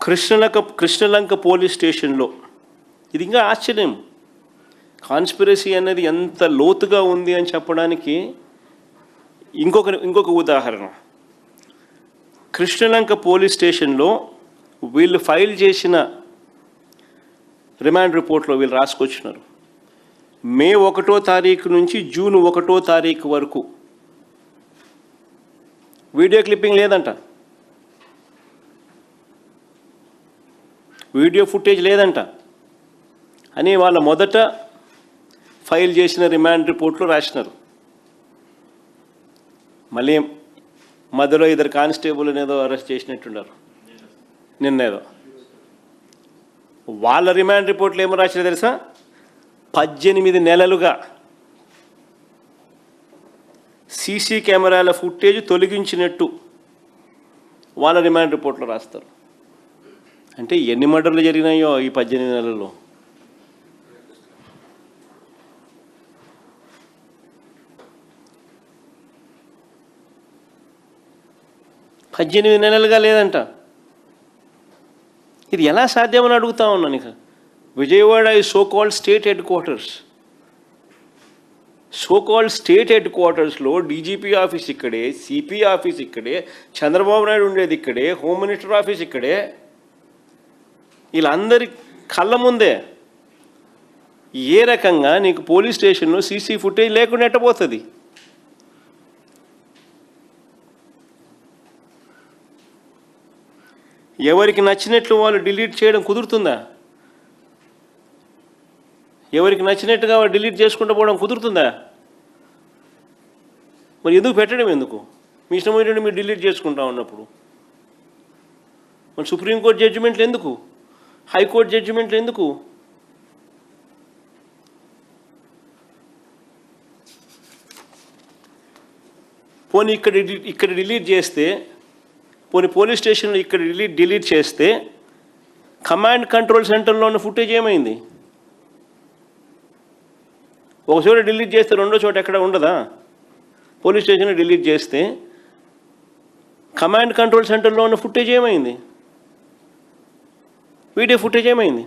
Krishnalanka police స్టేషన్లో ఇది ఇంకా ఆశ్చర్యం. కాన్స్పిరసీ అనేది ఎంత లోతుగా ఉంది అని చెప్పడానికి ఇంకొక ఉదాహరణ. కృష్ణలంక పోలీస్ స్టేషన్లో వీళ్ళు ఫైల్ చేసిన రిమాండ్ రిపోర్ట్లో వీళ్ళు రాసుకొచ్చినారు, మే 1వ తారీఖు నుంచి జూన్ 1వ తారీఖు వరకు వీడియో క్లిప్పింగ్ లేదంట, వీడియో ఫుటేజ్ లేదంట అని వాళ్ళ మొదట ఫైల్ చేసిన రిమాండ్ రిపోర్ట్లో రాసినారు. మళ్ళీ మధ్యలో 2 కానిస్టేబుల్ ఏదో అరెస్ట్ చేసినట్టున్నారు నిన్నేదో. వాళ్ళ రిమాండ్ రిపోర్ట్లో ఏమో రాసినా తెలుసా? 18 నెలలుగా సీసీ కెమెరాల ఫుటేజ్ తొలగించినట్టు వాళ్ళ రిమాండ్ రిపోర్ట్లో రాస్తారు. అంటే ఎన్ని మర్డర్లు జరిగినాయో ఈ 18 నెలల్లో. నెలలుగా లేదంట. ఇది ఎలా సాధ్యమని అడుగుతా ఉన్నాను. ఇక విజయవాడ ఈ so called state head quarters. So called state head క్వార్టర్స్లో డీజీపీ ఆఫీస్ ఇక్కడే, సిపి ఆఫీస్ ఇక్కడే, చంద్రబాబు నాయుడు ఉండేది ఇక్కడే, హోమ్ మినిస్టర్ ఆఫీస్ ఇక్కడే. వీళ్ళందరి కళ్ళ ముందే ఏ రకంగా నీకు పోలీస్ స్టేషన్లో సీసీ ఫుటేజ్ లేకుండా ఎట్టబోతుంది? ఎవరికి నచ్చినట్లు వాళ్ళు డిలీట్ చేయడం కుదురుతుందా? ఎవరికి నచ్చినట్టుగా వాళ్ళు డిలీట్ చేసుకుంటూ పోవడం కుదురుతుందా? మరి ఎందుకు పెట్టడం? ఎందుకు మీ ఇష్టం ఏంటంటే మీరు డిలీట్ చేసుకుంటా ఉన్నప్పుడు? మరి సుప్రీంకోర్టు జడ్జిమెంట్లు ఎందుకు? హైకోర్టు జడ్జిమెంట్లు ఎందుకు? పోనీ ఇక్కడ డిలీట్ చేస్తే, పోనీ పోలీస్ స్టేషన్లో ఇక్కడ డిలీట్ చేస్తే కమాండ్ కంట్రోల్ సెంటర్లో ఉన్న ఫుటేజ్ ఏమైంది? ఒక చోట డిలీట్ చేస్తే రెండో చోట ఎక్కడ ఉండదా? పోలీస్ స్టేషన్లో డిలీట్ చేస్తే కమాండ్ కంట్రోల్ సెంటర్లో ఉన్న ఫుటేజ్ ఏమైంది? వీడియో ఫుటేజ్ ఏమైంది?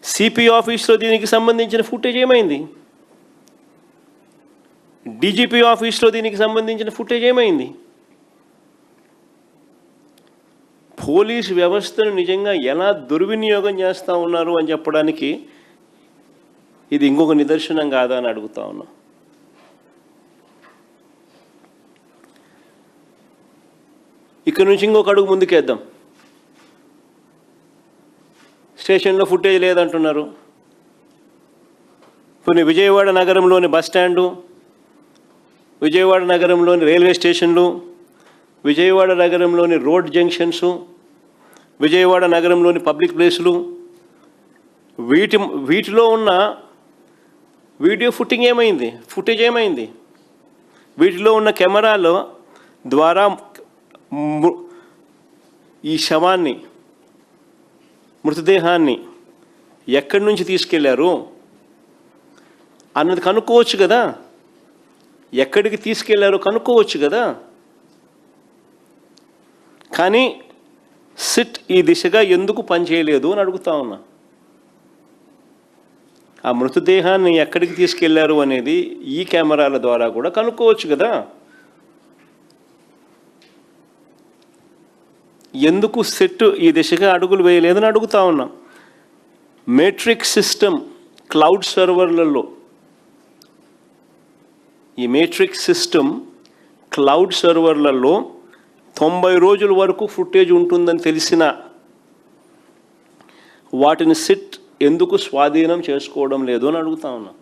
సిపి ఆఫీస్లో దీనికి సంబంధించిన ఫుటేజ్ ఏమైంది? డీజీపీ ఆఫీస్లో దీనికి సంబంధించిన ఫుటేజ్ ఏమైంది? పోలీసు వ్యవస్థను నిజంగా ఎలా దుర్వినియోగం చేస్తూ ఉన్నారు అని చెప్పడానికి ఇది ఇంకొక నిదర్శనం కాదా అని అడుగుతా ఉన్నా. ఇక్కడ నుంచి ఇంకొక అడుగు ముందుకేద్దాం. స్టేషన్లో ఫుటేజ్ లేదంటున్నారు. కొన్ని విజయవాడ నగరంలోని బస్టాండు, విజయవాడ నగరంలోని రైల్వే స్టేషన్లు, విజయవాడ నగరంలోని రోడ్ జంక్షన్సు, విజయవాడ నగరంలోని పబ్లిక్ ప్లేసులు, వీటిలో ఉన్న వీడియో ఫుటేజ్ ఏమైంది? వీటిలో ఉన్న కెమెరాల ద్వారా ఈ శవాన్ని, మృతదేహాన్ని ఎక్కడి నుంచి తీసుకెళ్లారు అన్నది కనుక్కోవచ్చు కదా? ఎక్కడికి తీసుకెళ్లారో కనుక్కోవచ్చు కదా? కానీ సిట్ ఈ దిశగా ఎందుకు పనిచేయలేదు అని అడుగుతా ఉన్నా. ఆ మృతదేహాన్ని ఎక్కడికి తీసుకెళ్లారు అనేది ఈ కెమెరాల ద్వారా కూడా కనుక్కోవచ్చు కదా? ఎందుకు సిట్ ఈ దిశగా అడుగులు వేయలేదని అడుగుతా ఉన్నా. మేట్రిక్స్ సిస్టమ్ క్లౌడ్ సర్వర్లలో, ఈ మేట్రిక్స్ సిస్టమ్ క్లౌడ్ సర్వర్లలో 90 రోజుల వరకు ఫుటేజ్ ఉంటుందని తెలిసిన వాటిని సిట్ ఎందుకు స్వాధీనం చేసుకోవడం లేదు అని అడుగుతా ఉన్నా.